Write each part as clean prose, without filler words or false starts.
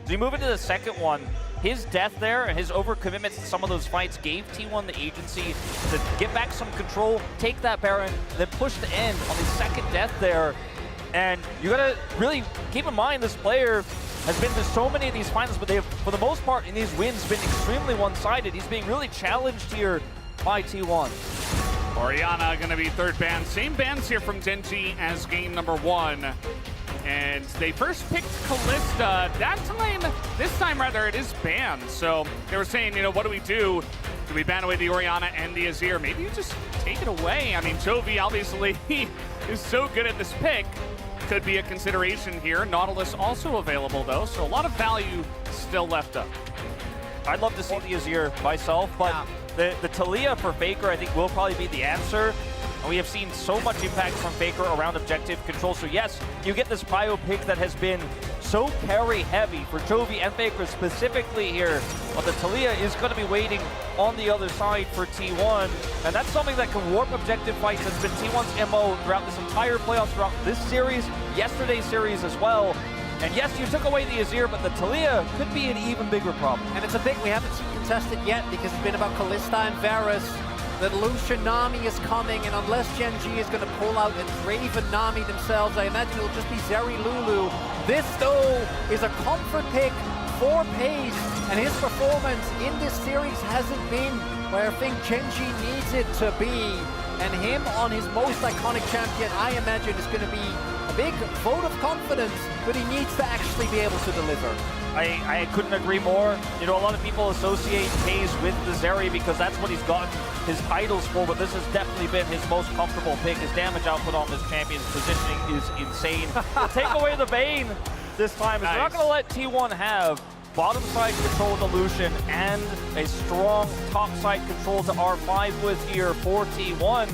As we move into the second one, his death there and his overcommitment to some of those fights gave T1 the agency to get back some control, take that Baron, then push the end on his second death there. And you gotta really keep in mind this player has been to so many of these finals, but they have, for the most part, in these wins, been extremely one-sided. He's being really challenged here by T1. Orianna gonna be third ban. Same bans here from GENG as game number 1. And they first picked Kalista. This time rather, it is banned. So they were saying, you know, what do we do? Do we ban away the Orianna and the Azir? Maybe you just take it away. I mean, Chovy obviously is so good at this pick. Could be a consideration here. Nautilus also available though, so a lot of value still left up. I'd love to see the Azir myself, but the Taliyah for Faker I think will probably be the answer. And we have seen so much impact from Faker around objective control. So yes, you get this bio pick that has been so carry heavy for Chovy and Faker specifically here. But the Taliyah is going to be waiting on the other side for T1. And that's something that can warp objective fights. That's been T1's MO throughout this entire playoffs, throughout this series, yesterday's series as well. And yes, you took away the Azir, but the Taliyah could be an even bigger problem. And it's a pick we haven't seen contested yet because it's been about Kalista and Varus. The Lucian Nami is coming, and unless GENG is going to pull out and Draven Nami themselves, I imagine it'll just be Zeri Lulu. This, though, is a comfort pick for Pace, and his performance in this series hasn't been where I think GENG needs it to be. And him on his most iconic champion, I imagine, is going to be a big vote of confidence, but he needs to actually be able to deliver. I couldn't agree more. You know, a lot of people associate Pace with the Zeri because that's what he's gotten his titles for, but this has definitely been his most comfortable pick. His damage output on this champion's positioning is insane. We'll take away the Vayne this time. Nice. We're not going to let T1 have bottom side control to Lucian and a strong top side control to R5 with here for T1.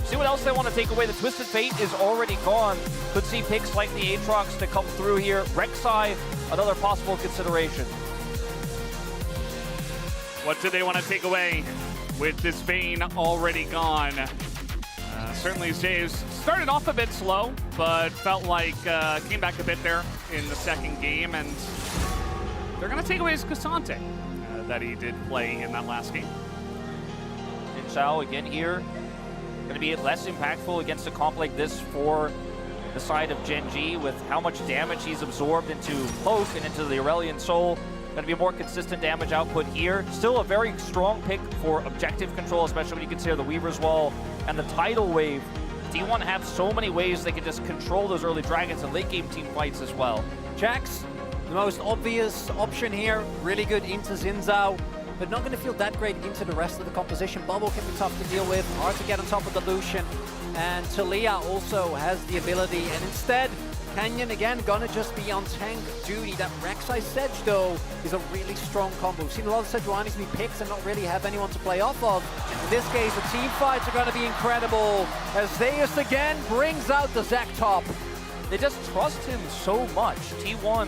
See what else they want to take away. The Twisted Fate is already gone. Could see picks like the Aatrox to come through here. Rek'Sai, another possible consideration. What do they want to take away with this Vayne already gone? Certainly Zays started off a bit slow, but felt like came back a bit there in the second game, and they're going to take away his Cassante that he did play in that last game. Jin Xiao again here. Going to be less impactful against a comp like this for the side of GENG with how much damage he's absorbed into Poke and into the Aurelion Soul. Going to be a more consistent damage output here. Still a very strong pick for objective control, especially when you consider the Weaver's Wall and the Tidal Wave. T1 have so many ways they can just control those early dragons and late game team fights as well. Jax, the most obvious option here, really good into Xin Zhao, but not going to feel that great into the rest of the composition. Bubble can be tough to deal with, hard to get on top of the Lucian, and Taliyah also has the ability, and instead, Canyon again gonna just be on tank duty. That Rek'Sai Sedge though is a really strong combo. We've seen a lot of Sejuanis be picked and not really have anyone to play off of. In this case, the team fights are gonna be incredible as Zeus again brings out the Zac top. They just trust him so much. T1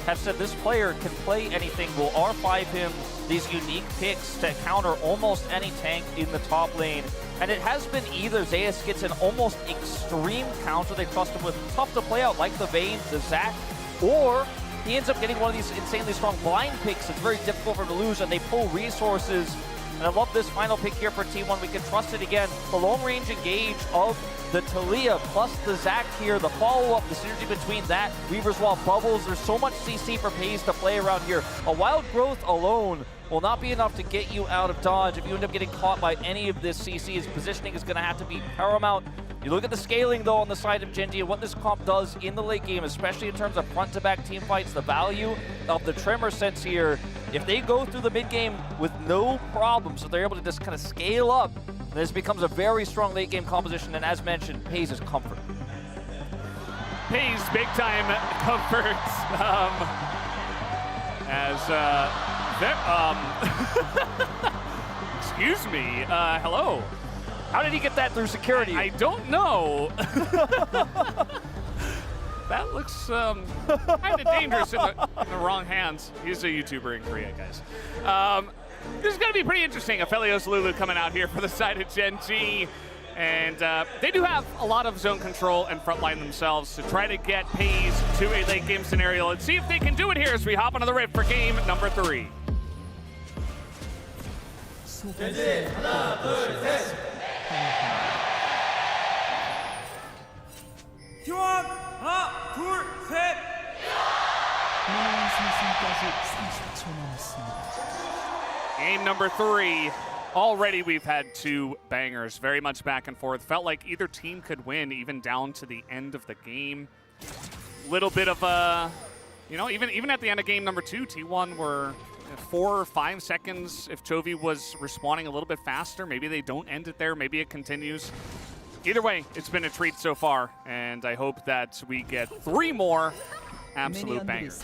have said this player can play anything. Will R5 him these unique picks to counter almost any tank in the top lane. And it has been either Zeus gets an almost extreme counter they trust him with, tough to play out like the Vayne, the Zac, or he ends up getting one of these insanely strong blind picks. It's very difficult for him to lose, and they pull resources. And I love this final pick here for T1. We can trust it again. The long range engage of the Taliyah plus the Zac here, the follow-up, the synergy between that, Weaver's Wall, Bubbles. There's so much CC for Pace to play around here. A Wild Growth alone will not be enough to get you out of dodge. If you end up getting caught by any of this CC, his positioning is going to have to be paramount. You look at the scaling, though, on the side of GENG and what this comp does in the late game, especially in terms of front-to-back team fights, the value of the Tremor sense here. If they go through the mid-game with no problems, if they're able to just kind of scale up, this becomes a very strong late-game composition, and as mentioned, Pace is comfort. Pace big-time comfort. Excuse me, hello. How did he get that through security? I don't know. That looks kind of dangerous in the wrong hands. He's a YouTuber in Korea, guys. This is going to be pretty interesting. Aphelios Lulu coming out here for the side of GENG. And they do have a lot of zone control and frontline themselves to try to get Pays to a late game scenario. Let's see if they can do it here as we hop onto the rift for game number 3. T1 하나 둘 셋. Game number 3. Already we've had 2 bangers, very much back and forth. Felt like either team could win, even down to the end of the game. Little bit of a, you know, even at the end of game number 2, T1 were 4 or 5 seconds. If Chovy was respawning a little bit faster, maybe they don't end it there, maybe it continues. Either way, it's been a treat so far, and I hope that we get 3 more absolute bangers.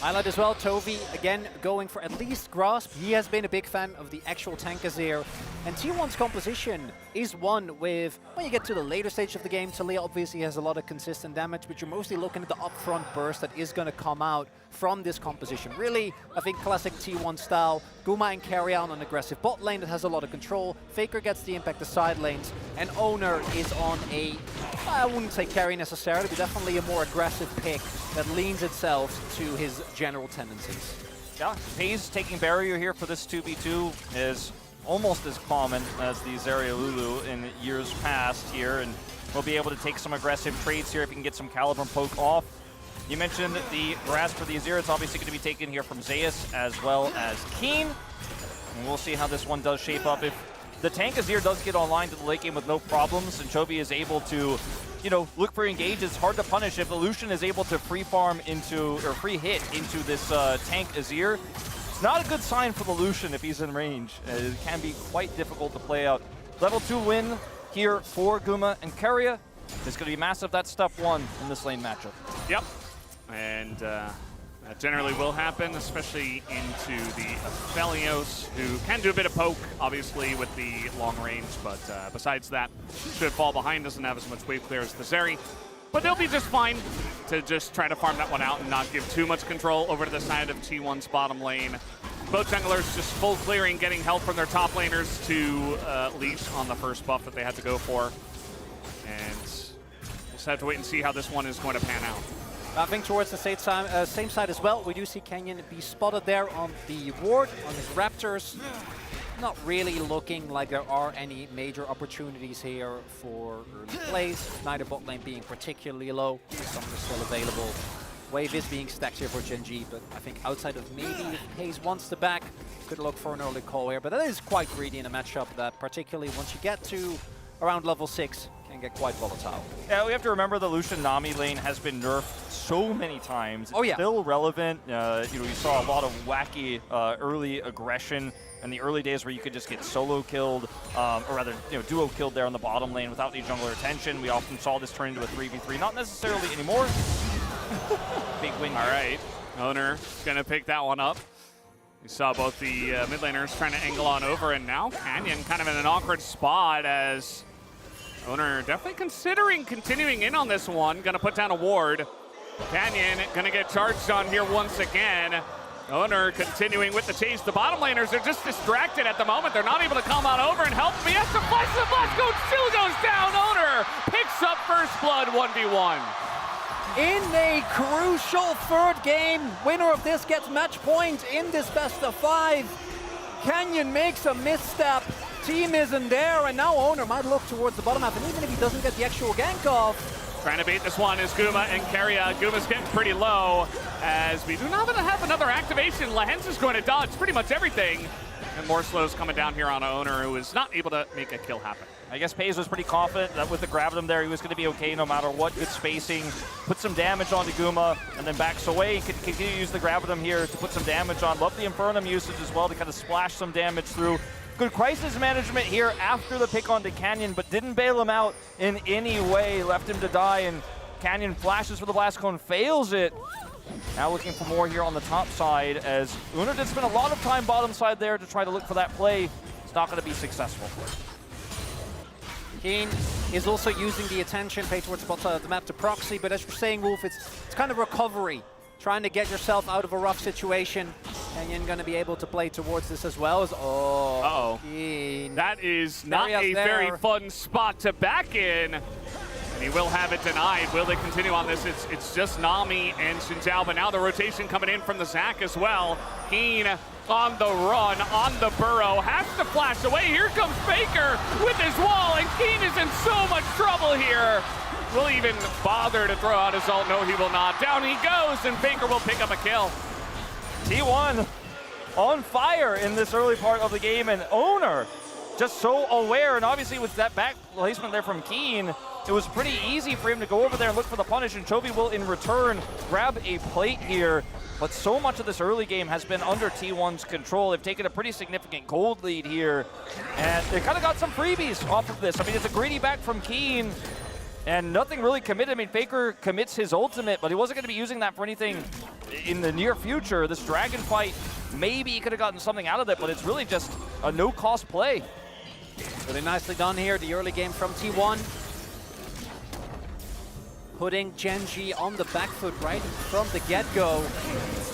Highlight as well, Tovey again going for at least grasp. He has been a big fan of the actual tank Azir. And T1's composition is one with, when you get to the later stage of the game, Talia obviously has a lot of consistent damage, but you're mostly looking at the upfront burst that is going to come out from this composition. Really, I think classic T1 style. Guma and carry on an aggressive bot lane that has a lot of control. Faker gets the impact of side lanes, and Owner is on a, I wouldn't say carry necessarily, but definitely a more aggressive pick that leans itself to his general tendencies. Yeah, Pays taking barrier here for this 2v2 is almost as common as the Zarya Lulu in years past here, and we'll be able to take some aggressive trades here if you can get some caliber and poke off. You mentioned the grasp for the Azir. It's obviously going to be taken here from Zeus as well as Keen, and we'll see how this one does shape up. If the tank Azir does get online to the late game with no problems, and Chovy is able to, you know, look for engage, it's hard to punish. If the Lucian is able to free farm into, or free hit into this tank Azir, it's not a good sign for the Lucian if he's in range. It can be quite difficult to play out. Level 2 win here for Guma and Keria. It's going to be massive. That's step 1 in this lane matchup. Yep, and that generally will happen, especially into the Aphelios, who can do a bit of poke, obviously, with the long range, but besides that, should fall behind, doesn't have as much wave clear as the Zeri. But they'll be just fine to just try to farm that one out and not give too much control over to the side of T1's bottom lane. Both junglers just full clearing, getting help from their top laners to leech on the first buff that they had to go for. And just have to wait and see how this one is going to pan out. Moving towards the same side as well, we do see Kenyon be spotted there on the ward, on his Raptors. Not really looking like there are any major opportunities here for early plays. Neither bot lane being particularly low. Some are still available. Wave is being stacked here for GENG, but I think outside of maybe if Hayes wants the back, could look for an early call here. But that is quite greedy in a matchup that, particularly once you get to around level 6, can get quite volatile. Yeah, we have to remember the Lucian Nami lane has been nerfed so many times. It's oh yeah, still relevant. You know, you saw a lot of wacky early aggression in the early days where you could just get solo killed, or rather, you know, duo killed there on the bottom lane without any jungler attention. We often saw this turn into a 3v3, not necessarily anymore. Big win. All right, Owner gonna pick that one up. We saw both the mid laners trying to angle on over, and now Canyon kind of in an awkward spot as Owner definitely considering continuing in on this one. Gonna put down a ward. Canyon gonna get charged on here once again. Owner continuing with the chase. The bottom laners are just distracted at the moment. They're not able to come on over and help me. Yes, the flash still goes down. Owner picks up first blood 1v1. In a crucial third game, winner of this gets match point in this best of 5. Canyon makes a misstep. Team isn't there, and now Owner might look towards the bottom half, and even if he doesn't get the actual gank off. Trying to beat this one is Guma and Keria. Guma's getting pretty low as we do not have another activation. Lahens is going to dodge pretty much everything. And more slows coming down here on Owner, who is not able to make a kill happen. I guess Pays was pretty confident that with the Gravitum there, he was going to be okay no matter what. Good spacing, put some damage onto Guma, and then backs away. Can continue to use the Gravitum here to put some damage on. Love the Infernum usage as well to kind of splash some damage through. Good crisis management here after the pick onto Canyon, but didn't bail him out in any way. Left him to die, and Canyon flashes for the Blast Cone, fails it. Now looking for more here on the top side as Uno did spend a lot of time bottom side there to try to look for that play. It's not going to be successful. Keen is also using the attention paid towards the bot side of the map to proxy, but as you're saying, Wolf, it's kind of recovery. Trying to get yourself out of a rough situation. Kenyan going to be able to play towards this as well. Uh-oh. Keen. That is not a very fun spot to back in. And he will have it denied. Will they continue on this? It's just Nami and Xinjiao, but now the rotation coming in from the Zac as well. Keen on the run, on the burrow, has to flash away. Here comes Faker with his wall, and Keen is in so much trouble here. Will he even bother to throw out his ult? No, he will not. Down he goes, and Faker will pick up a kill. T1 on fire in this early part of the game, and Owner just so aware, and obviously with that back placement there from Keen, it was pretty easy for him to go over there and look for the punish, and Chovy will in return grab a plate here. But so much of this early game has been under T1's control. They've taken a pretty significant gold lead here, and they kind of got some freebies off of this. I mean, it's a greedy back from Keen, and nothing really committed. I mean, Faker commits his ultimate, but he wasn't going to be using that for anything in the near future. This dragon fight, maybe he could have gotten something out of it, but it's really just a no-cost play. Really nicely done here, the early game from T1. Putting GENG on the back foot right from the get-go.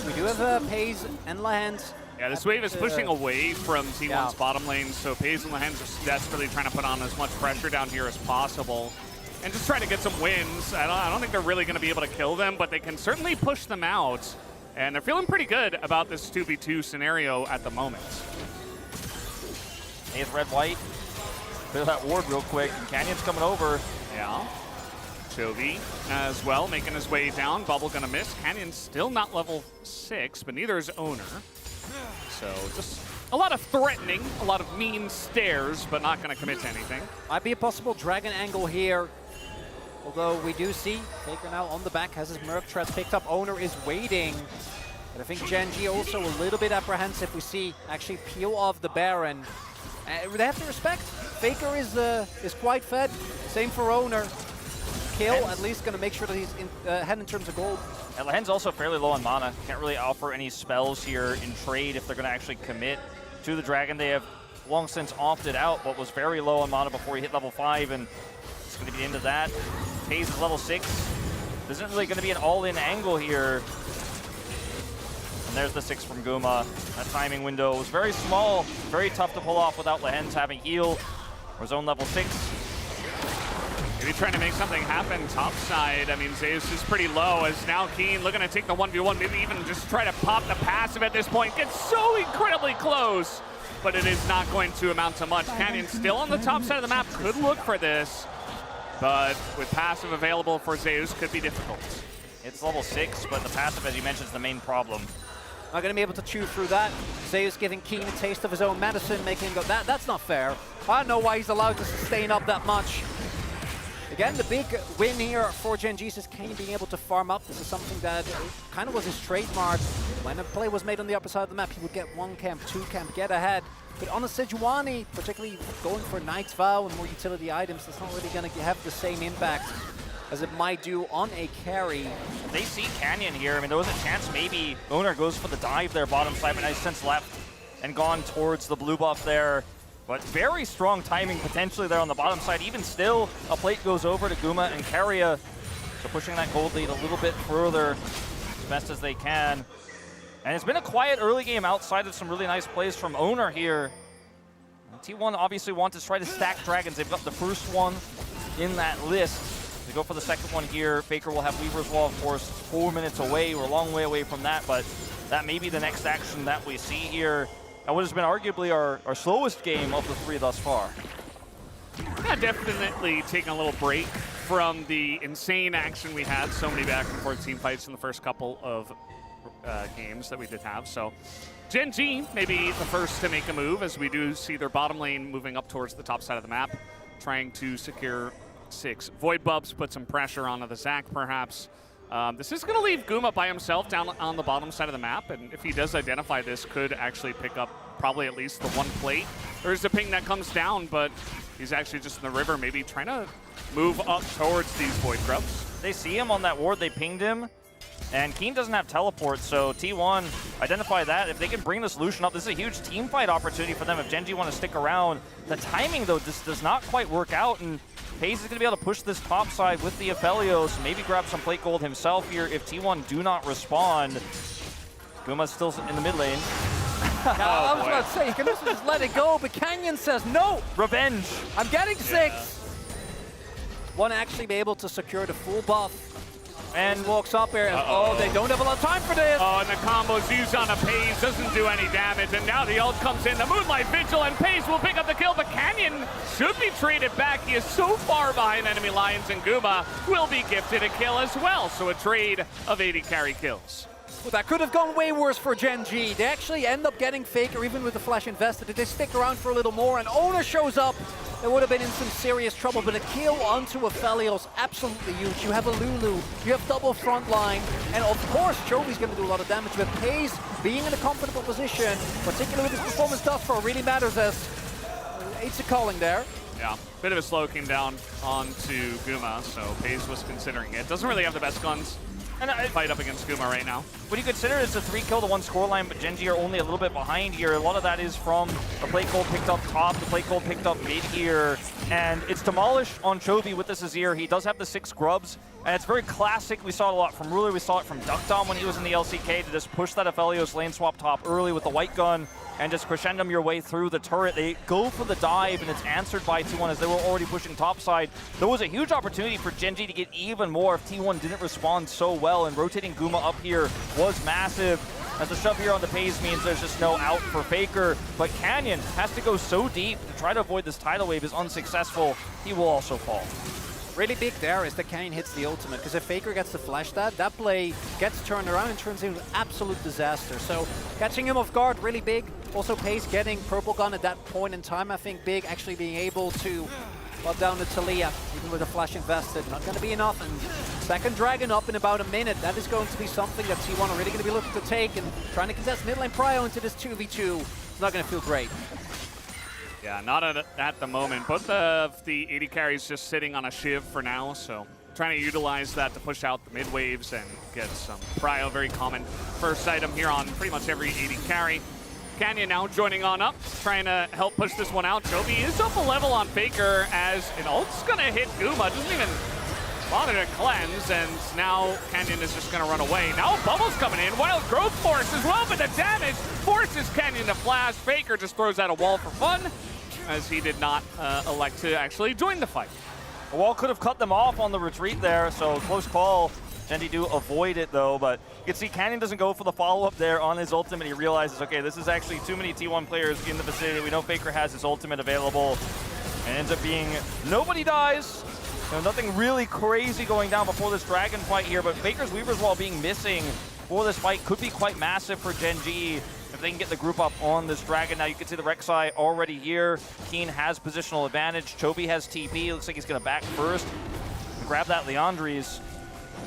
We do have Paze and Lahens. Yeah, this wave is pushing away from T1's bottom lane, so Paze and Lahens are desperately trying to put on as much pressure down here as possible and just try to get some wins. I don't think they're really going to be able to kill them, but they can certainly push them out, and they're feeling pretty good about this 2v2 scenario at the moment. Paze red-white. Clear that ward real quick, and Canyon's coming over. Yeah. Chovy as well, making his way down. Bubble gonna miss. Canyon's still not level 6, but neither is Owner. So just a lot of threatening, a lot of mean stares, but not gonna commit to anything. Might be a possible dragon angle here. Although we do see Faker now on the back, has his Merc Tread picked up. Owner is waiting. But I think GENG also a little bit apprehensive. We see actually peel off the Baron. They have to respect. Faker is quite fed. Same for Owner. Kill, at least going to make sure that he's ahead in terms of gold. And Lahen's also fairly low on mana. Can't really offer any spells here in trade if they're going to actually commit to the dragon. They have long since opted out, but was very low on mana before he hit level 5, and it's going to be the end of that. Paze is level 6. This isn't really going to be an all-in angle here. And there's the 6 from Guma. That timing window was very small, very tough to pull off without Lahen's having heal or zone level 6. Maybe trying to make something happen top side. I mean, Zeus is pretty low as now Keen looking to take the 1v1, maybe even just try to pop the passive at this point. Gets so incredibly close, but it is not going to amount to much. Canyon still on the top side of the map, could look for this, but with passive available for Zeus, could be difficult. It's level 6, but the passive, as you mentioned, is the main problem. Not going to be able to chew through that. Zeus giving Keen a taste of his own medicine, making him go, that's not fair. I don't know why he's allowed to sustain up that much. Again, the big win here for GENG is Kane being able to farm up. This is something that kind of was his trademark. When a play was made on the upper side of the map, he would get 1 camp, 2 camp, get ahead. But on a Sejuani, particularly going for Knight's Vow and more utility items, that's not really going to have the same impact as it might do on a carry. They see Canyon here. I mean, there was a chance maybe Owner goes for the dive there, bottom side, but now he's since left and gone towards the blue buff there. But very strong timing potentially there on the bottom side. Even still, a plate goes over to Guma and Keria. So pushing that gold lead a little bit further as best as they can. And it's been a quiet early game outside of some really nice plays from Owner here. And T1 obviously wants to try to stack dragons. They've got the first one in that list. They go for the second one here. Faker will have Weaver's Wall, of course, 4 minutes away. We're a long way away from that, but that may be the next action that we see here. And what has been arguably our slowest game of the 3 thus far. Yeah, definitely taking a little break from the insane action we had. So many back and forth team fights in the first couple of games that we did have. So GENG maybe the first to make a move, as we do see their bottom lane moving up towards the top side of the map, trying to secure 6. Void Bubs put some pressure onto the Zac, perhaps. This is going to leave Guma by himself down on the bottom side of the map, and if he does identify this, could actually pick up probably at least the 1 plate. There's a ping that comes down, but he's actually just in the river, maybe trying to move up towards these Void Grubs. They see him on that ward, they pinged him, and Keen doesn't have teleport, so T1 identify that. If they can bring this Lucian up, this is a huge team fight opportunity for them if GENG want to stick around. The timing, though, just does not quite work out, and Paze is going to be able to push this top side with the Aphelios, maybe grab some plate gold himself here if T1 do not respond. Guma's still in the mid lane. Now, I was boy. about to say, you can also just let it go, but Canyon says, no, Revenge. I'm getting 6. Want to actually be able to secure the full buff. And walks up here, and oh, they don't have a lot of time for this. Oh, and the combo's used on a Paze, doesn't do any damage, and now the ult comes in, the Moonlight Vigil, and Paze will pick up the kill, but Canyon should be traded back. He is so far behind enemy lines, and Guma will be gifted a kill as well, so a trade of 80 carry kills. Well, that could have gone way worse for GENG. They actually end up getting Faker, even with the flash invested. If they stick around for a little more, and Owner shows up, they would have been in some serious trouble, but a kill onto a Felios, absolutely huge. You have a Lulu, you have double front line, and of course, Chovy's going to do a lot of damage, but Paze being in a comfortable position, particularly with his performance thus far, really matters as it's a calling there. Yeah, bit of a slow came down onto Guma, so Paze was considering it. Doesn't really have the best guns. And fight up against Guma right now. When you consider it's a 3-kill-to-1 scoreline, but GENG are only a little bit behind here, a lot of that is from the play cold picked up top, the play cold picked up mid here, and it's Demolish on Chovy with this Azir. He does have the 6 grubs, and it's very classic. We saw it a lot from Ruler, we saw it from Duckdom when he was in the LCK to just push that Aphelios lane swap top early with the white gun and just crescendo your way through the turret. They go for the dive, and it's answered by T1 as they were already pushing topside. There was a huge opportunity for GENG to get even more if T1 didn't respond so well, and rotating Guma up here was massive. As the shove here on the Paze means there's just no out for Faker, but Canyon has to go so deep to try to avoid this tidal wave is unsuccessful. He will also fall. Really big there is that Canyon hits the ultimate, because if Faker gets to flash that play gets turned around and turns into an absolute disaster. So catching him off guard, really big. Also Pace getting purple gun at that point in time, I think big, actually being able to lock down the Talia, even with a flash invested. Not going to be enough, and second dragon up in about a minute. That is going to be something that T1 are really going to be looking to take, and trying to contest mid lane prio into this 2v2. It's not going to feel great. Yeah, not at the moment. Both of the 80 carries just sitting on a Shiv for now, so trying to utilize that to push out the mid waves and get some prio. Very common first item here on pretty much every 80 carry. Canyon now joining on up, trying to help push this one out. Chovy is up a level on Faker as an ult's gonna hit Guma. Doesn't even bother to cleanse, and now Canyon is just gonna run away. Now Bubble's coming in, Wild Growth Force as well, but the damage forces Canyon to flash. Faker just throws out a wall for fun, as he did not elect to actually join the fight. The wall could have cut them off on the retreat there, so close call. GENG do avoid it though, but you can see Canyon doesn't go for the follow-up there on his ultimate. He realizes, okay, this is actually too many T1 players in the vicinity. We know Faker has his ultimate available, and ends up being nobody dies. You know, nothing really crazy going down before this dragon fight here, but Faker's Weaver's Wall being missing for this fight could be quite massive for GENG if they can get the group up on this dragon. Now you can see the Rek'Sai already here. Keen has positional advantage. Chovy has TP. Looks like he's going to back first and grab that Leandri's.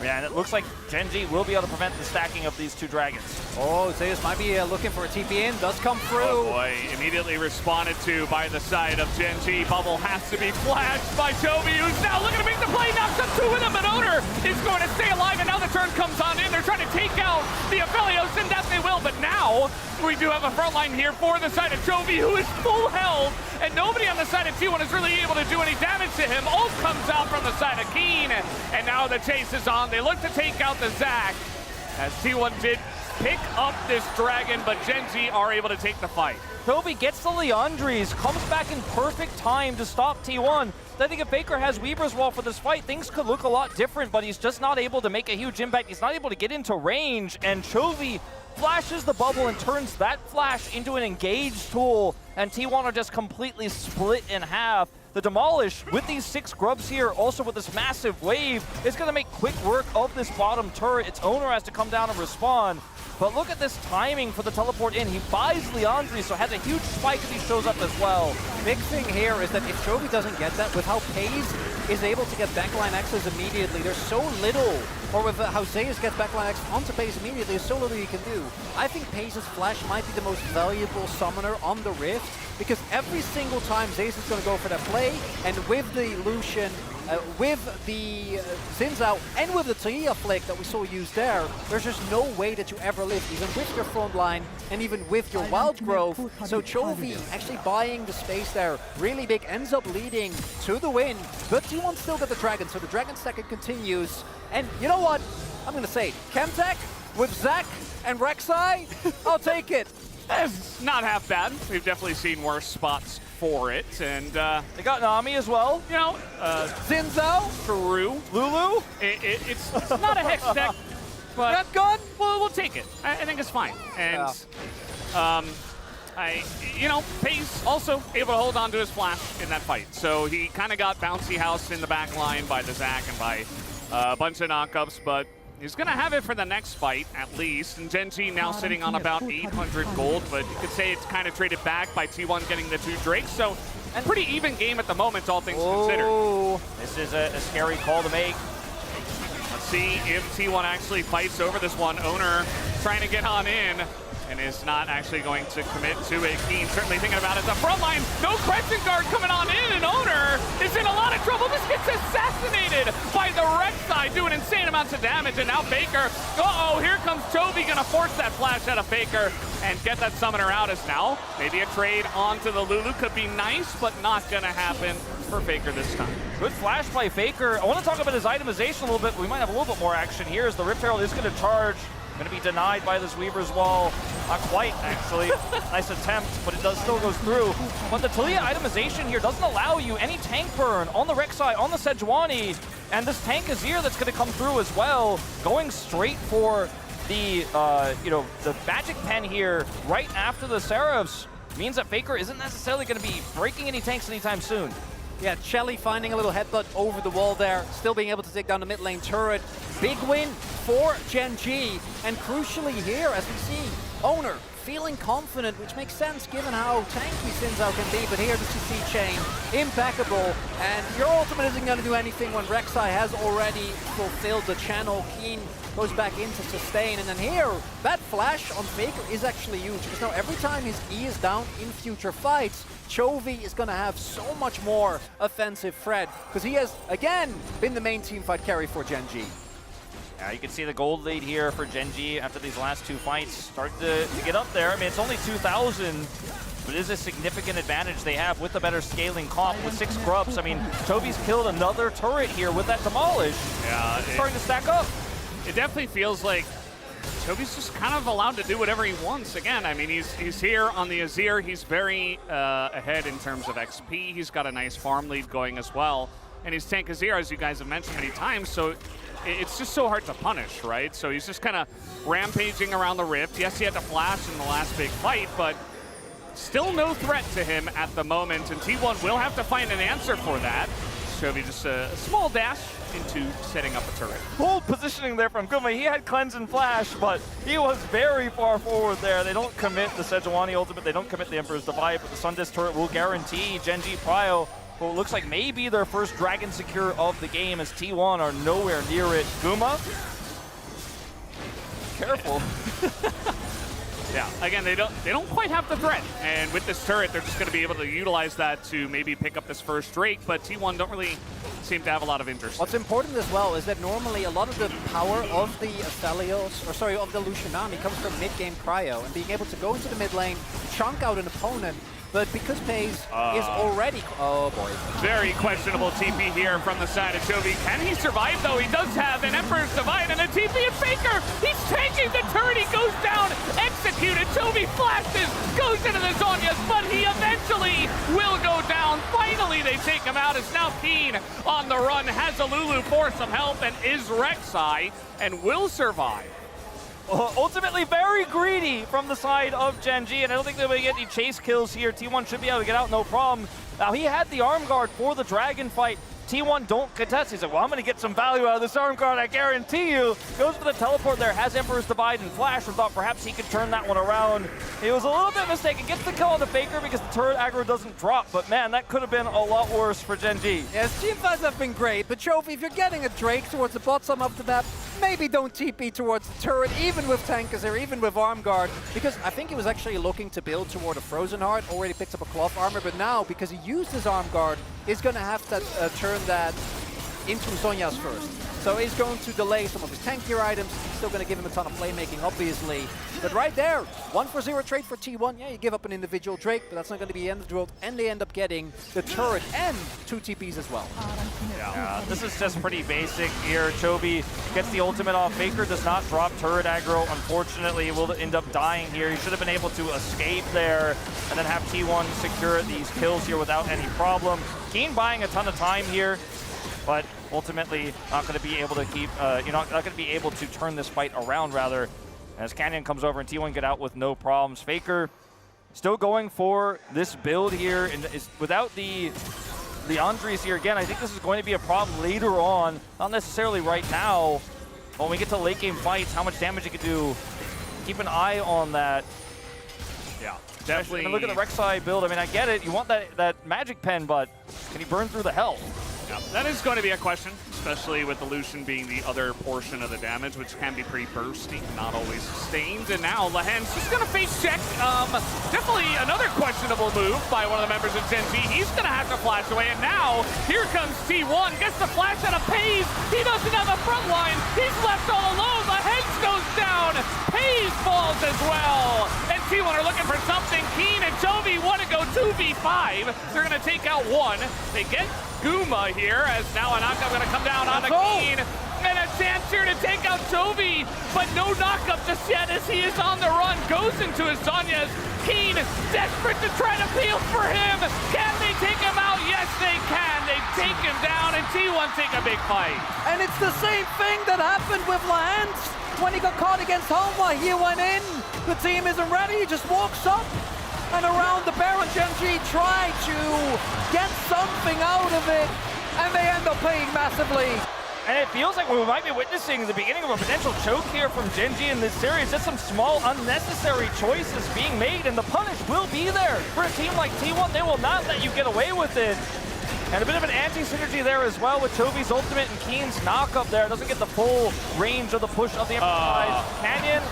Yeah, and it looks like GENG will be able to prevent the stacking of these two dragons. Oh, Zeus might be looking for a TP in. Does come through. Oh boy, immediately responded to by the side of GENG. Bubble has to be flashed by Chovy, who's now looking to make the play. Knocks up 2 of them, but Owner is going to stay alive, and now the turn comes on in. They're trying to take out the Aphelios, and that they will, but now we do have a front line here for the side of Chovy, who is full health, and nobody on the side of T1 is really able to do any damage to him. Ult comes out from the side of Keen, and now the chase is on. They look to take out the Zac, as T1 did pick up this dragon, but GENG are able to take the fight. Chovy gets the Leandri's, comes back in perfect time to stop T1. I think if Faker has Weaver's Wall for this fight, things could look a lot different, but he's just not able to make a huge impact. He's not able to get into range, and Chovy flashes the bubble and turns that flash into an engaged tool, and T1 are just completely split in half. The Demolish, with these 6 grubs here, also with this massive wave, is going to make quick work of this bottom turret. Its owner has to come down and respond. But look at this timing for the teleport in. He buys Leandri, so has a huge spike as he shows up as well. Big thing here is that if Chovy doesn't get that, with how Paze is able to get backline access immediately, there's so little, or with how Zeus gets backline access onto Paze immediately, there's so little you can do. I think Paze's flash might be the most valuable summoner on the Rift, because every single time Zeus is going to go for that play, and with the Lucian, with the Xin Zhao, and with the Talia flick that we saw used there, there's just no way that you ever live, even with your front line, and even with your wild growth. So Chovy actually buying the space there, really big, ends up leading to the win, but T1 still got the dragon, so the dragon second continues. And you know what? I'm going to say, Chemtech, with Zach and Rek'Sai, I'll take it. It's not half bad. We've definitely seen worse spots for it, and They got Nami as well. you know, Zinzo, True. Lulu. It's not a Hex deck, but Red Gun. we'll take it. I think it's fine. And FaZe also able to hold on to his flash in that fight. So he kind of got bouncy house in the back line by the Zac and by a bunch of knockups, but he's going to have it for the next fight, at least. And GENG now sitting on about 800 gold, but you could say it's kind of traded back by T1 getting the 2 Drakes. So a pretty even game at the moment, all things considered. This is a scary call to make. Let's see if T1 actually fights over this one. Owner trying to get on in and is not actually going to commit to it. Keen certainly thinking about it. The front line, no Crescent Guard coming on in, and Owner is in a lot of trouble. This gets assassinated by the Rek'Sai, doing insane amounts of damage, and now Faker, uh-oh, here comes Toby, gonna force that flash out of Faker and get that summoner out. As now, maybe a trade onto the Lulu could be nice, but not gonna happen for Faker this time. Good flash by Faker. I want to talk about his itemization a little bit. We might have a little bit more action here as the Rift Herald is going to charge. Going to be denied by this Weaver's Wall. Not quite, actually. Nice attempt, but it still goes through. But the Taliyah itemization here doesn't allow you any tank burn on the Rek'Sai, on the Sejuani, and this tank Azir that's going to come through as well, going straight for the the magic pen here right after the Seraphs means that Faker isn't necessarily going to be breaking any tanks anytime soon. Yeah, Shelly finding a little headbutt over the wall there, still being able to take down the mid lane turret. Big win for GENG, and crucially here, as we see, Owner feeling confident, which makes sense given how tanky Sinzao can be, but here the CC chain, impeccable, and your ultimate isn't going to do anything when Rek'Sai has already fulfilled the channel. Keen goes back in to sustain, and then here, that flash on Faker is actually huge, because now every time his E is down in future fights, Chovy is going to have so much more offensive threat, because he has, again, been the main teamfight carry for GENG. Yeah, you can see the gold lead here for GENG after these last 2 fights starting to get up there. I mean, it's only 2,000, but it is a significant advantage they have with the better scaling comp with 6 grubs. I mean, Toby's killed another turret here with that demolish. Yeah, it's starting to stack up. It definitely feels like Toby's just kind of allowed to do whatever he wants. Again, I mean, he's here on the Azir. He's very ahead in terms of XP. He's got a nice farm lead going as well. And he's tank Azir, as you guys have mentioned many times, so it's just so hard to punish, right? So he's just kind of rampaging around the Rift. Yes, he had to flash in the last big fight, but still no threat to him at the moment. And T1 will have to find an answer for that. Chovy just a small dash into setting up a turret. Bold positioning there from Kuma. He had cleanse and flash, but he was very far forward there. They don't commit the Sejuani ultimate. They don't commit the Emperor's Divide, but the Sundisk turret will guarantee GENG Prio what looks like maybe their first Dragon Secure of the game, as T1 are nowhere near it. Guma, careful. Yeah, again, they don't quite have the threat, and with this turret, they're just going to be able to utilize that to maybe pick up this first Drake, but T1 don't really seem to have a lot of interest. What's important as well is that normally a lot of the power of the Aphelios, or sorry, of the Lucianami comes from mid-game cryo, and being able to go into the mid lane, chunk out an opponent. But because FaZe is already... Oh, boy. Very questionable TP here from the side of Chovy. Can he survive, though? He does have an Emperor's Divide and a TP and Faker. He's taking the turret. He goes down, executed. Chovy flashes, goes into the Zhonya's, but he eventually will go down. Finally, they take him out. It's now Keen on the run, has a Lulu for some help, and is Rek'Sai, and will survive. Ultimately very greedy from the side of GENG, and I don't think they're going to get any chase kills here. T1 should be able to get out no problem. Now, he had the arm guard for the dragon fight. T1 don't contest. He's like, well, I'm going to get some value out of this arm guard, I guarantee you. Goes for the teleport there, has Emperor's Divide and Flash, and thought perhaps he could turn that one around. He was a little bit mistaken. Gets the kill on the Faker because the turret aggro doesn't drop, but man, that could have been a lot worse for GENG. Yes, teamfights have been great, but Chovy, if you're getting a Drake towards the bottom of the map, maybe don't TP towards the turret, even with Tank Azir, even with Arm Guard, because I think he was actually looking to build toward a Frozen Heart, already picked up a Cloth Armor, but now, because he used his Arm Guard, he's going to have to turn that into Zhonya's first. So he's going to delay some of his tankier items. Still going to give him a ton of playmaking, obviously. But right there, 1-for-0 trade for T1. Yeah, you give up an individual Drake, but that's not going to be the end of the world. And they end up getting the turret and 2 TPs as well. Yeah, this is just pretty basic here. Chovy gets the ultimate off. Faker does not drop turret aggro. Unfortunately, will end up dying here. He should have been able to escape there and then have T1 secure these kills here without any problem. Keen buying a ton of time here, but ultimately not going to be able to keep, you're not going to be able to turn this fight around, rather, as Canyon comes over and T1 get out with no problems. Faker still going for this build here, and is without the Andres here again. I think this is going to be a problem later on, not necessarily right now. When we get to late game fights, how much damage it can do, keep an eye on that. Yeah, definitely. And look at the Rek'Sai build. I mean, I get it. You want that magic pen, but can he burn through the health? Yeah, that is going to be a question, especially with the Lucian being the other portion of the damage, which can be pretty bursty, not always sustained. And now Lahen's just going to face check. Definitely another questionable move by one of the members of GENG. He's going to have to flash away. And now here comes T1, gets the flash out of Pays. He doesn't have a front line. He's left all alone. Lahen goes down. Pays falls as well. And T1 are looking for something. Keen and Chovy want to go 2v5. They're going to take out one. They get Guma here, as now a knockup going to come down on Keen. And a chance here to take out Chovy, but no knockup just yet as he is on the run. Goes into his Zhonya's. Keen desperate to try to peel for him. Can they take him out? Yes, they can. They take him down, and T1 take a big fight. And it's the same thing that happened with Lance when he got caught against Homa. He went in, the team isn't ready, he just walks up and around the Baron. GENG try to get something out of it, and they end up paying massively. And it feels like we might be witnessing the beginning of a potential choke here from GENG in this series. Just some small, unnecessary choices being made, and the punish will be there. For a team like T1, they will not let you get away with it. And a bit of an anti-synergy there as well with Chovy's ultimate and Keen's knock-up there. Doesn't get the full range of the push of the Emperor. Canyon.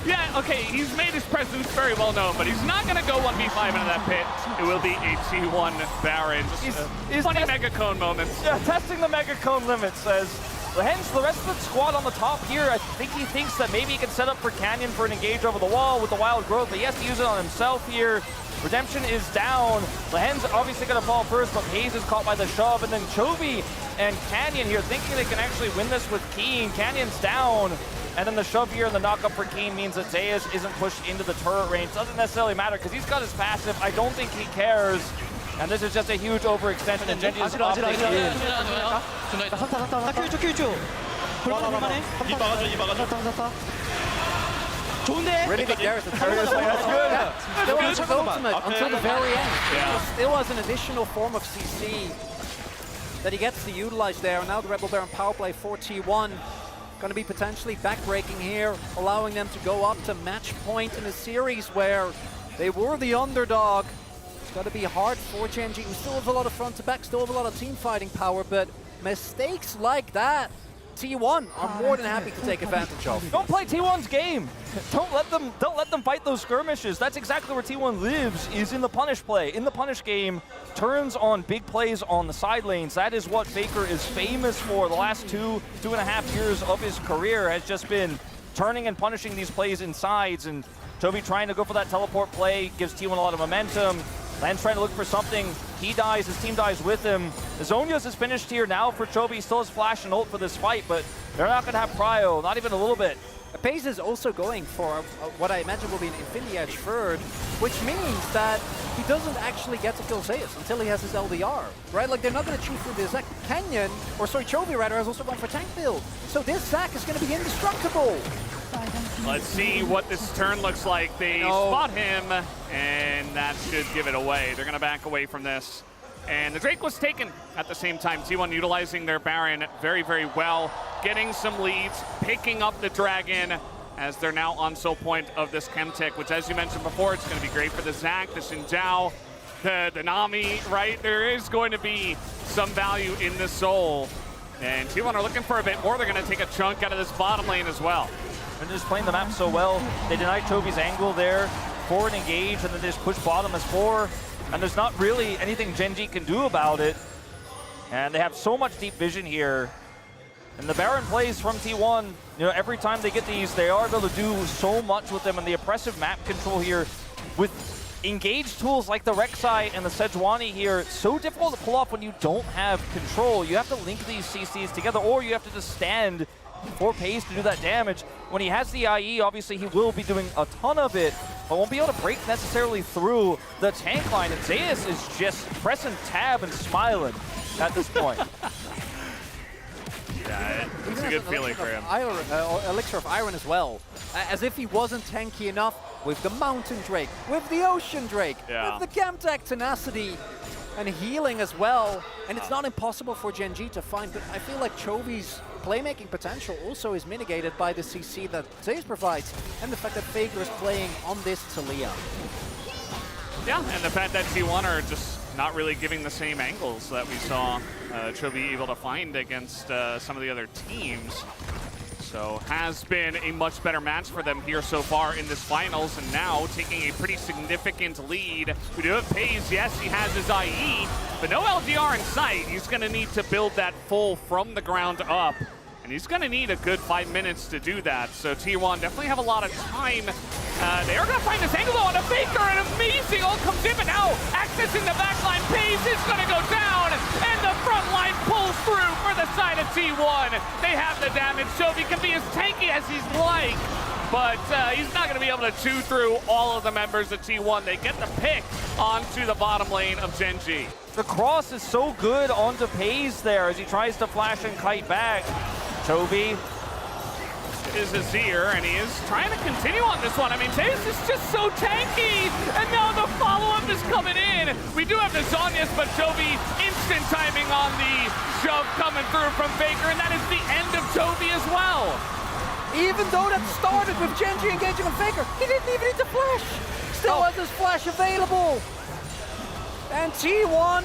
Yeah, okay, he's made his presence very well known, but he's not going to go 1v5 into that pit. It will be a T1 Baron. He's funny Mega Cone moments. Yeah, testing the Mega Cone limits as hence the rest of the squad on the top here. I think he thinks that maybe he can set up for Canyon for an engage over the wall with the wild growth, but he has to use it on himself here. Redemption is down. Lahen's obviously going to fall first, but Hayes is caught by the shove, and then Chovy and Canyon here thinking they can actually win this with Keen. Canyon's down. And then the shove here and the knockup for Keen means that Zayas isn't pushed into the turret range. Doesn't necessarily matter because he's got his passive. I don't think he cares. And this is just a huge overextension, and GENG is opting in. Really big there at the turret. That's good. Yeah. Still has his ultimate until the very end. Yeah. Still has an additional form of CC that he gets to utilize there. And now the Rebel Baron power play for T1. Going to be potentially backbreaking here, allowing them to go up to match point in a series where they were the underdog. It's going to be hard for GENG, who still has a lot of front to back, still have a lot of team fighting power, but mistakes like that, T1 are more than happy to take advantage of. Don't play T1's game. Don't let them fight those skirmishes. That's exactly where T1 lives, is in the punish play. In the punish game, turns on big plays on the side lanes. That is what Faker is famous for. The last two and a half years of his career has just been turning and punishing these plays in sides, and Chovy trying to go for that teleport play gives T1 a lot of momentum. Lan's trying to look for something. He dies, his team dies with him. Zhonya's is finished here now for Chovy. He still has flash and ult for this fight, but they're not going to have prio, not even a little bit. Pays is also going for what I imagine will be an Infinity Edge third, which means that he doesn't actually get to kill Zayas until he has his LDR, right? Like, they're not going to cheat through this. Zac Canyon, or sorry, Chovy rather, has also gone for tank build. So this Zac is going to be indestructible. Let's see what this turn looks like. They spot him, and that should give it away. They're going to back away from this. And the Drake was taken at the same time. T1 utilizing their Baron very, very well, getting some leads, picking up the Dragon as they're now on soul point of this Chemtech, which, as you mentioned before, it's going to be great for the Zac, the Xin Zhao, the Nami, right? There is going to be some value in the soul. And T1 are looking for a bit more. They're going to take a chunk out of this bottom lane as well. They're just playing the map so well. They denied Chovy's angle there, forward engage, and then they just push bottom as 4. And there's not really anything GENG can do about it. And they have so much deep vision here. And the Baron plays from T1, you know, every time they get these, they are able to do so much with them. And the oppressive map control here with engaged tools like the Rek'Sai and the Sejuani here, it's so difficult to pull off when you don't have control. You have to link these CCs together, or you have to just stand for pace to do that damage. When he has the IE, obviously he will be doing a ton of it, but won't be able to break necessarily through the tank line. And Zeus is just pressing tab and smiling at this point. Yeah, it's a good feeling for him. Elixir of Iron as well. As if he wasn't tanky enough with the Mountain Drake, with the Ocean Drake, with the Gemtech tenacity, and healing as well. And it's not impossible for GENG to find, but I feel like Chovy's playmaking potential also is mitigated by the CC that Zeus provides, and the fact that Faker is playing on this Talia. Yeah, and the fact that T1 are just not really giving the same angles that we saw Chovy able to find against some of the other teams. So has been a much better match for them here so far in this finals, and now taking a pretty significant lead. We do have FaZe, yes, he has his IE, but no LDR in sight. He's gonna need to build that full from the ground up, and he's gonna need a good 5 minutes to do that. So T1 definitely have a lot of time. They are gonna find this angle though on a Faker, and amazing ult comes in, but now accessing the backline, FaZe is gonna go down, and the front line pulls through for the side of T1. They have the damage. Chovy can be as tanky as he's like, but he's not gonna be able to chew through all of the members of T1. They get the pick onto the bottom lane of GENG. The cross is so good onto FaZe there as he tries to flash and kite back. Chovy is Azir, and he is trying to continue on this one. I mean, Zeus is just so tanky, and now the follow-up is coming in. We do have the Zhonya's, but Chovy instant timing on the shove coming through from Faker, and that is the end of Chovy as well. Even though that started with GENG engaging on Faker, he didn't even need the flash. Still has his flash available. And T1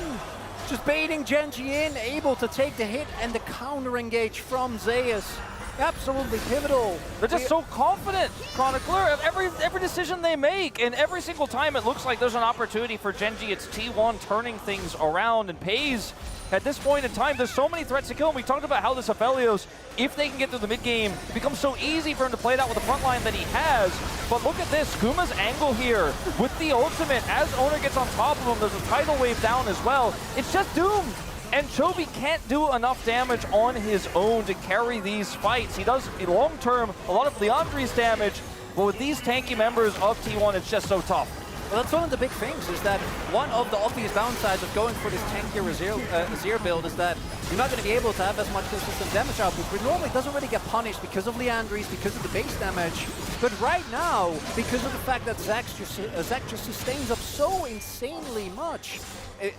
just baiting GENG in, able to take the hit and the counter engage from Zeus. Absolutely pivotal. They're just so confident, Chronicler, of every decision they make, and every single time it looks like there's an opportunity for GENG. It's T1 turning things around, and FaZe, at this point in time, there's so many threats to kill him. We talked about how this Aphelios, if they can get through the mid game, it becomes so easy for him to play it out with the front line that he has. But look at this, Kuma's angle here with the ultimate. As Owner gets on top of him, there's a tidal wave down as well. It's just doomed. And Chovy can't do enough damage on his own to carry these fights. He does, long-term, a lot of Leandri's damage, but with these tanky members of T1, it's just so tough. Well, that's one of the big things, is that one of the obvious downsides of going for this tankier Azir build is that you're not going to be able to have as much consistent damage output, but normally it doesn't really get punished because of Leandri's, because of the base damage. But right now, because of the fact that Zac just sustains up so insanely much,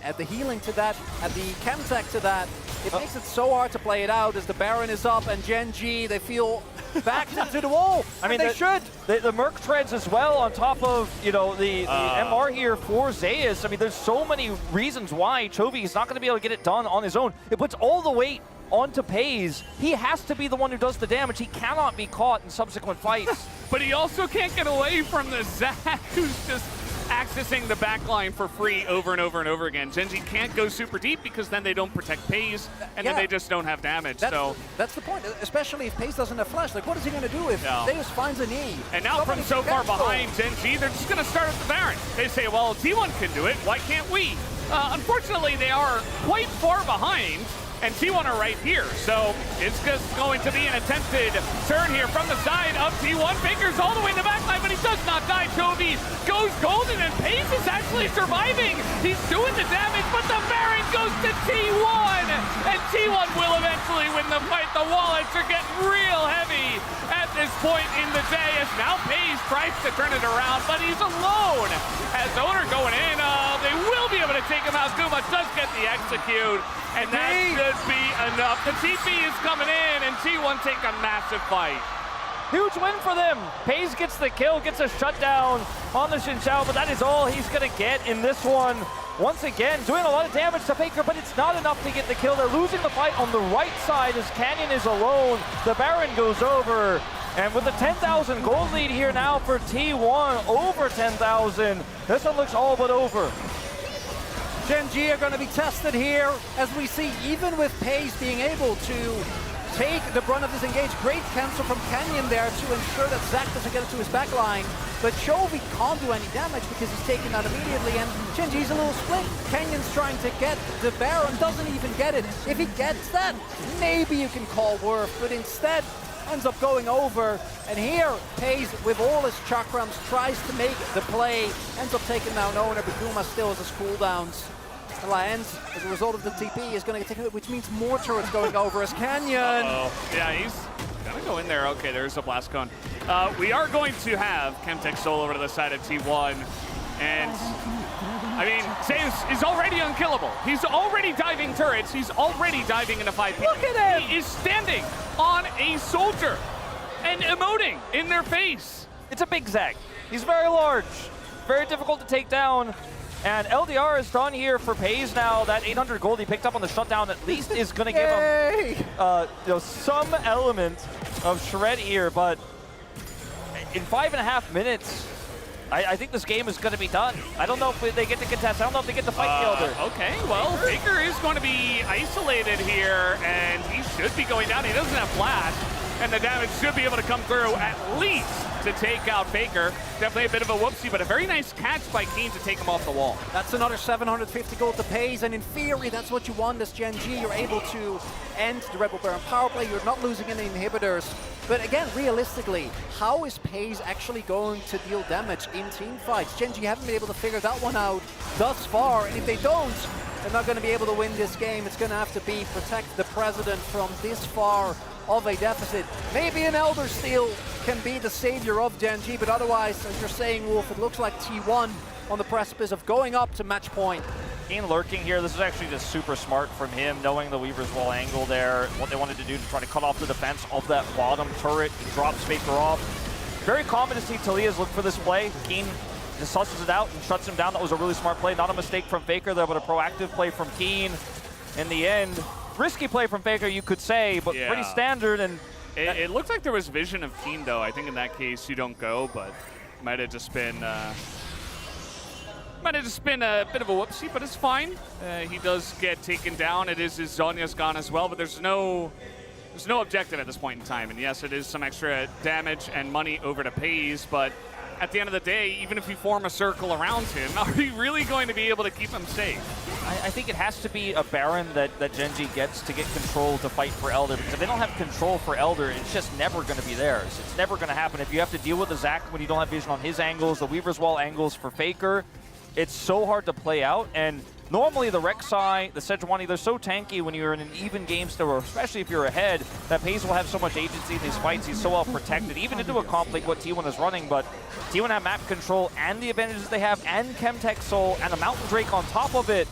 at the healing to that, at the Chemtech to that, it makes it so hard to play it out as the Baron is up and GENG, they feel backed into the wall. I mean, they should. The Merc treads as well on top of, you know, the MR here for Zeus. I mean, there's so many reasons why Chovy is not going to be able to get it done on his own. It puts all the weight onto FaZe. He has to be the one who does the damage. He cannot be caught in subsequent fights. But he also can't get away from the Zac, who's just accessing the backline for free over and over and over again. GENG can't go super deep because then they don't protect FaZe, and then they just don't have damage. That's the point, especially if FaZe doesn't have flash. Like, what is he going to do if Zeus finds a knee? And now from so far behind GENG, they're just going to start with the Baron. They say, well, T1 can do it, why can't we? Unfortunately, they are quite far behind, and T1 are right here. So it's just going to be an attempted turn here from the side of T1. Faker's all the way in the backline, but he does not die. Chovy goes golden, and FaZe is actually surviving. He's doing the damage, but the Baron goes to T1, and T1 will eventually win the fight. The wallets are getting real heavy at this point in the day, as now FaZe tries to turn it around, but he's alone. As Owner going in, they will be able to take him out. Guma does get the execute, and that should be enough. The TP is coming in, and T1 take a massive fight. Huge win for them. FaZe gets the kill, gets a shutdown on the Xin Zhao, but that is all he's going to get in this one. Once again, doing a lot of damage to Faker, but it's not enough to get the kill. They're losing the fight on the right side as Canyon is alone. The Baron goes over, and with the 10,000 gold lead here now for T1, over 10,000, this one looks all but over. GENG are going to be tested here, as we see, even with FaZe being able to take the brunt of this engage. Great cancel from Canyon there to ensure that Zach doesn't get it to his backline. But Chovy can't do any damage because he's taken out immediately, and GENG's a little split. Canyon's trying to get the Baron, doesn't even get it. If he gets that, maybe you can call Worth, but instead ends up going over. And here, FaZe, with all his chakrams, tries to make the play, ends up taking down Owner, but Guma still has his cooldowns. The ends, as a result of the TP, is going to get taken out, which means more turrets going over as Canyon. Yeah, he's gonna go in there. Okay, there's a blast cone. We are going to have Chemtech Soul over to the side of T1, and I mean, Zeus is already unkillable. He's already diving turrets. He's already diving into 5 people. Look at him! He is standing on a soldier and emoting in their face. It's a big Zag. He's very large, very difficult to take down. And LDR is done here for FaZe now. That 800 gold he picked up on the shutdown at least is going to give him some element of shred here. But in 5.5 minutes, I think this game is going to be done. I don't know if they get to contest. I don't know if they get to fight the Elder. Okay, well, Faker is going to be isolated here, and he should be going down. He doesn't have flash, and the damage should be able to come through at least to take out Faker. Definitely a bit of a whoopsie, but a very nice catch by Keen to take him off the wall. That's another 750 gold to FaZe, and in theory, that's what you want as GENG. You're able to end the Rebel Baron power play. You're not losing any inhibitors. But again, realistically, how is FaZe actually going to deal damage in team fights? GENG haven't been able to figure that one out thus far, and if they don't, they're not going to be able to win this game. It's going to have to be protect the President from this far of a deficit. Maybe an Elder Steel can be the savior of GENG, but otherwise, as you're saying, Wolf, it looks like T1 on the precipice of going up to match point. Keen lurking here. This is actually just super smart from him, knowing the Weaver's Wall angle there, what they wanted to do to try to cut off the defense of that bottom turret. He drops Faker off. Very common to see Talias look for this play. Keen just susses it out and shuts him down. That was a really smart play. Not a mistake from Faker there, but a proactive play from Keen. In the end, risky play from Faker, you could say, but pretty standard. And it looked like there was vision of Keen, though. I think in that case, you don't go, but might have just been a bit of a whoopsie, but it's fine. He does get taken down. It is his Zonya's gone as well, but there's no objective at this point in time. And yes, it is some extra damage and money over to FaZe, but at the end of the day, even if you form a circle around him, are you really going to be able to keep him safe? I think it has to be a Baron that GENG gets to get control to fight for Elder, because if they don't have control for Elder, it's just never going to be theirs. It's never going to happen. If you have to deal with the Zac when you don't have vision on his angles, the Weaver's Wall angles for Faker, it's so hard to play out. And normally the Rek'Sai, the Sejuani, they're so tanky when you're in an even game still, or especially if you're ahead, that FaZe will have so much agency in these fights. He's so well protected, even into a comp like what T1 is running. But T1 have map control and the advantages they have, and Chemtech Soul, and a Mountain Drake on top of it.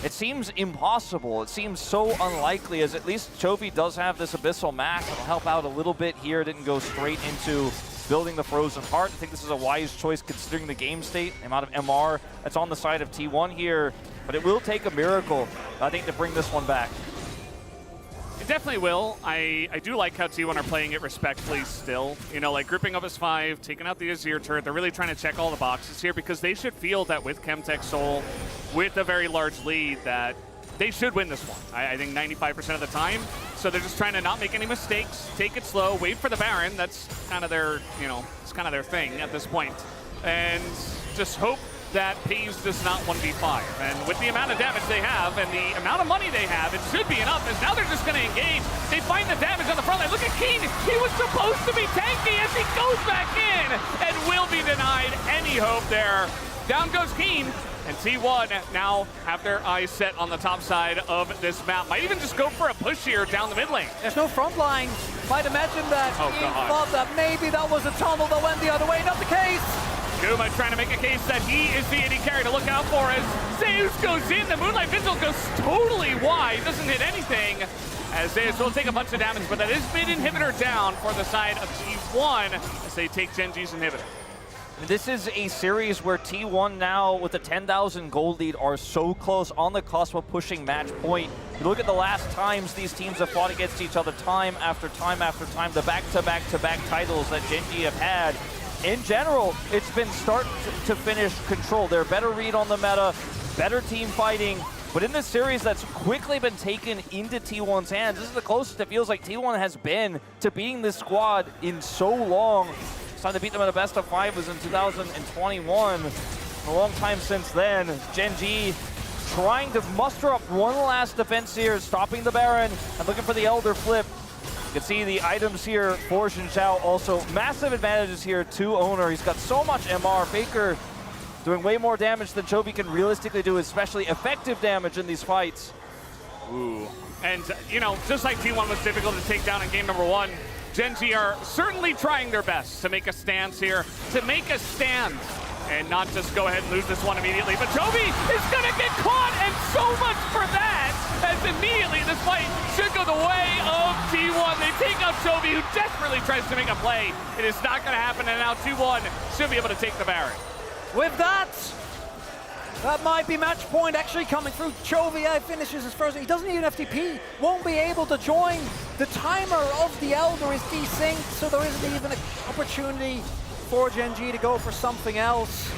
It seems impossible. It seems so unlikely, as at least Chovy does have this Abyssal Mac. It'll help out a little bit here. Didn't go straight into building the Frozen Heart. I think this is a wise choice considering the game state, the amount of MR that's on the side of T1 here. But it will take a miracle, I think, to bring this one back. It definitely will. I do like how T1 are playing it respectfully still. You know, like grouping up as 5, taking out the Azir turret. They're really trying to check all the boxes here, because they should feel that with Chemtech Soul, with a very large lead, that they should win this one. I think 95% of the time. So they're just trying to not make any mistakes, take it slow, wait for the Baron. That's kind of their, you know, it's kind of their thing at this point. And just hope that FaZe does not 1v5. And with the amount of damage they have and the amount of money they have, it should be enough, as now they're just going to engage. They find the damage on the front line. Look at Keen. He was supposed to be tanky as he goes back in and will be denied any hope there. Down goes Keen. And T1 now have their eyes set on the top side of this map. Might even just go for a push here down the mid lane. There's no front line. Might imagine that he thought that maybe that was a tunnel that went the other way. Not the case. Guma trying to make a case that he is the AD carry to look out for as Zeus goes in. The Moonlight Vigil goes totally wide. Doesn't hit anything. As Zeus will take a bunch of damage, but that is mid inhibitor down for the side of T1 as they take GENG's inhibitor. This is a series where T1 now, with a 10,000 gold lead, are so close on the cusp of pushing match point. You look at the last times these teams have fought against each other, time after time after time, the back-to-back-to-back titles that GENG have had. In general, it's been start to finish control. They're better read on the meta. better team fighting. But in this series that's quickly been taken into T1's hands, this is the closest it feels like T1 has been to beating this squad in so long. It's time to beat them in a best of 5 was in 2021. A long time since then. GENG trying to muster up one last defense here, stopping the Baron and looking for the Elder flip. You can see the items here for Xin Zhao also. Massive advantages here to Owner. He's got so much MR. Faker doing way more damage than Chovy can realistically do, especially effective damage in these fights. Ooh. And, you know, just like T1 was difficult to take down in game number 1, GENG are certainly trying their best to make a stance here, to make a stand, and not just go ahead and lose this one immediately. But Chovy is going to get caught, and so much for that, as immediately this fight should go the way of T1. They take out Chovy, who desperately tries to make a play. It is not going to happen, and now T1 should be able to take the Baron. With that might be match point actually coming through. Chovy finishes his first. He doesn't even FTP, won't be able to join. The timer of the Elder is desynced, so there isn't even an opportunity for GENG to go for something else.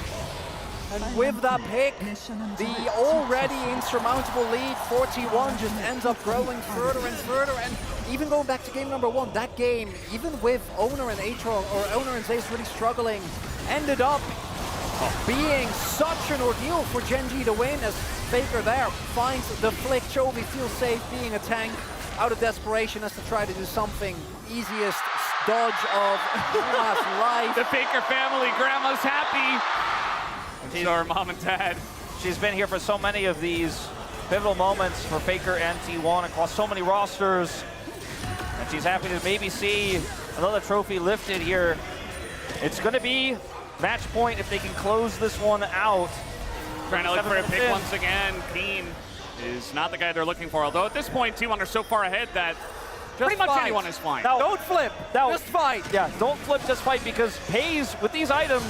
And with that pick, the already insurmountable lead for T1 just ends up growing further and further. And even going back to game number 1, that game, even with Owner and Atron, or Owner and Zace really struggling, ended up being such an ordeal for GENG to win, as Faker there finds the flick. Chovy feels safe being a tank. Out of desperation, has to try to do something. Easiest dodge of Grandma's life. The Faker family, Grandma's happy. And so are Mom and Dad. She's been here for so many of these pivotal moments for Faker and T1 across so many rosters. And she's happy to maybe see another trophy lifted here. It's going to be match point if they can close this one out. Trying to look for a pick once again. Keen is not the guy they're looking for, although at this point T1 are so far ahead that pretty much anyone is fine. Now, don't flip, just fight. Yeah, don't flip, just fight, because Hayes, with these items,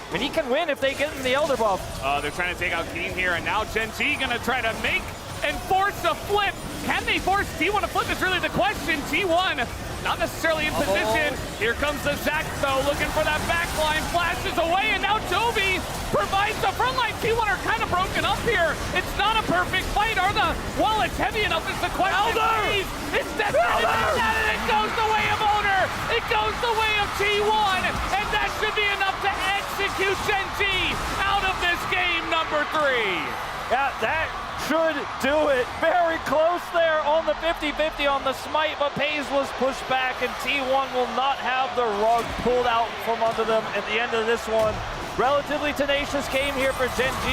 I mean, he can win if they get him the Elder buff. They're trying to take out Keen here, and now GENG gonna try to make and force a flip. Can they force T1 to flip is really the question. T1 not necessarily in position. Here comes the Zac, though, looking for that backline, flashes away, and now Chovy provides the front line. T1 are kind of broken up here. It's not a perfect fight. Are the wallets heavy enough is the question. Elder! It's definitely and it goes the way of Owner. It goes the way of T1, and that should be enough to execute GENG out of this game number 3. Yeah, that should do it. Very close there on the 50-50 on the smite, but Pays was pushed back, and T1 will not have the rug pulled out from under them at the end of this one. Relatively tenacious game here for GENG,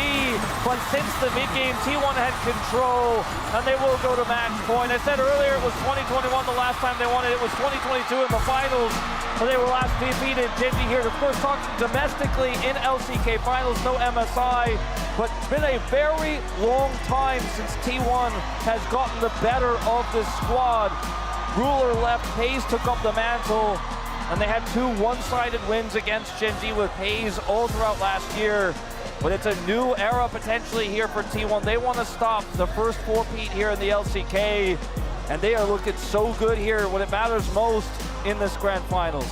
but since the mid-game, T1 had control, and they will go to match point. I said earlier it was 2021 the last time they won it. It was 2022 in the finals, when they were last defeated. GENG here, of course, talking domestically in LCK finals, no MSI, but it's been a very long time since T1 has gotten the better of this squad. Ruler left, Pays took up the mantle, and they had 2 one-sided wins against GENG with Pays all throughout last year. But it's a new era potentially here for T1. They want to stop the first 4-peat here in the LCK, and they are looking so good here when it matters most in this grand finals.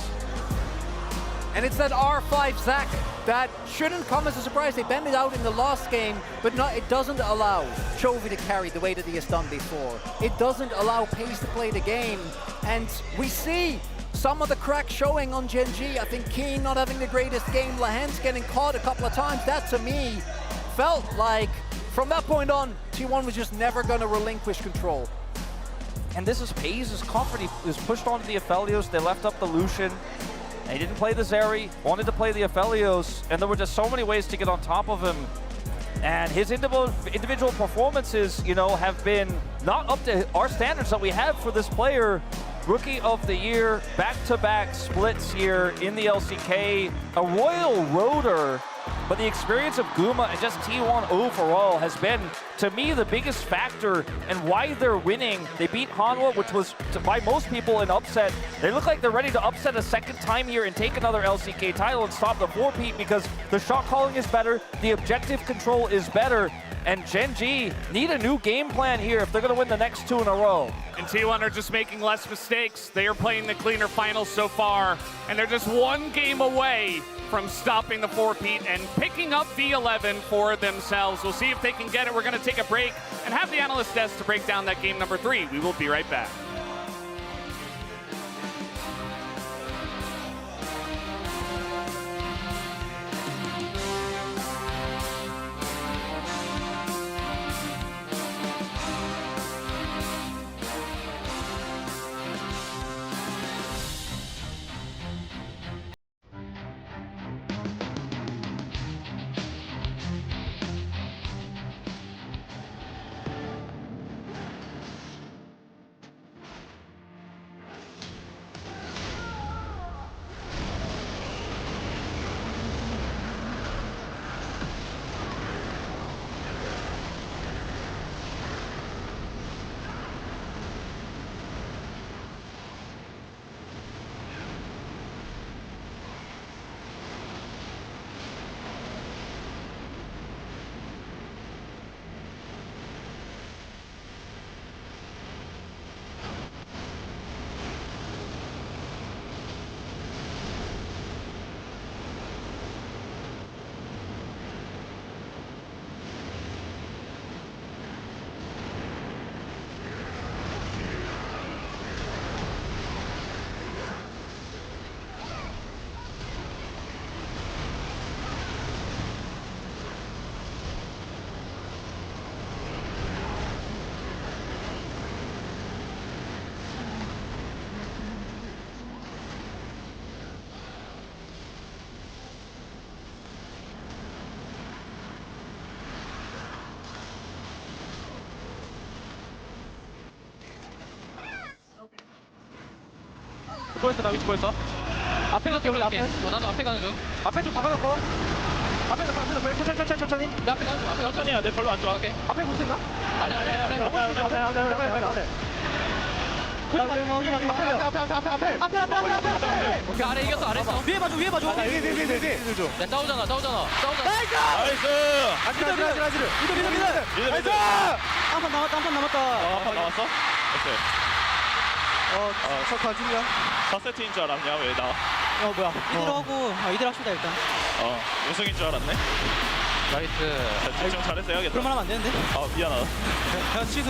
And it's that R5 Zac that shouldn't come as a surprise. They bend it out in the last game, but it doesn't allow Chovy to carry the way that he has done before. It doesn't allow Pays to play the game, and we see some of the cracks showing on GENG. I think Keen not having the greatest game, Lahen's getting caught a couple of times. That, to me, felt like, from that point on, T1 was just never going to relinquish control. And this is Pays' comfort. He was pushed onto the Aphelios. They left up the Lucian. He didn't play the Zeri, wanted to play the Aphelios, and there were just so many ways to get on top of him. And his individual performances, you know, have been not up to our standards that we have for this player. Rookie of the Year, back-to-back splits here in the LCK, a Royal Roader, but the experience of Guma and just T1 overall has been, to me, the biggest factor and why they're winning. They beat Hanwha, which was, by most people, an upset. They look like they're ready to upset a second time here and take another LCK title and stop the 4-peat because the shot calling is better, the objective control is better, and GENG need a new game plan here if they're going to win the next 2 in a row. And T1 are just making less mistakes. They are playing the cleaner finals so far, and they're just 1 game away from stopping the 4-peat and picking up V11 for themselves. We'll see if they can get it. We're going to take a break and have the analyst desk to break down that game number 3. We will be right back. 보였어, 나 위치 보였어. 앞에 갈게, 우리 앞에. 나도 앞에 가는 중. 앞에 좀 박아놓고. 앞에 천천히. 나 앞에 가는 중. 앞에 가는 중. 천천히 해야 돼, 별로 안 좋아. 오케이. 앞에 못 쓴다? 아니. 앞에. 오케이, 아래 이겼어, 아래 있어. 위에 봐줘. 위에. 야, 싸우잖아. 나이스! 아지르. 믿어. 나이스! 한판 남았다. 한판 남았어? 오케이. 석화 중이야. 4세트인 줄 알았냐? 왜 나? 뭐야. 이대로 하고, 이대로 합시다, 일단. 우승인 줄 알았네. 나이스. 집중 잘해서 해야겠다. 그러면 하면 안 되는데? 미안하다. 야, 취소.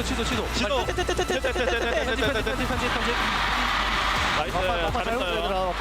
나이스, 잘했어요.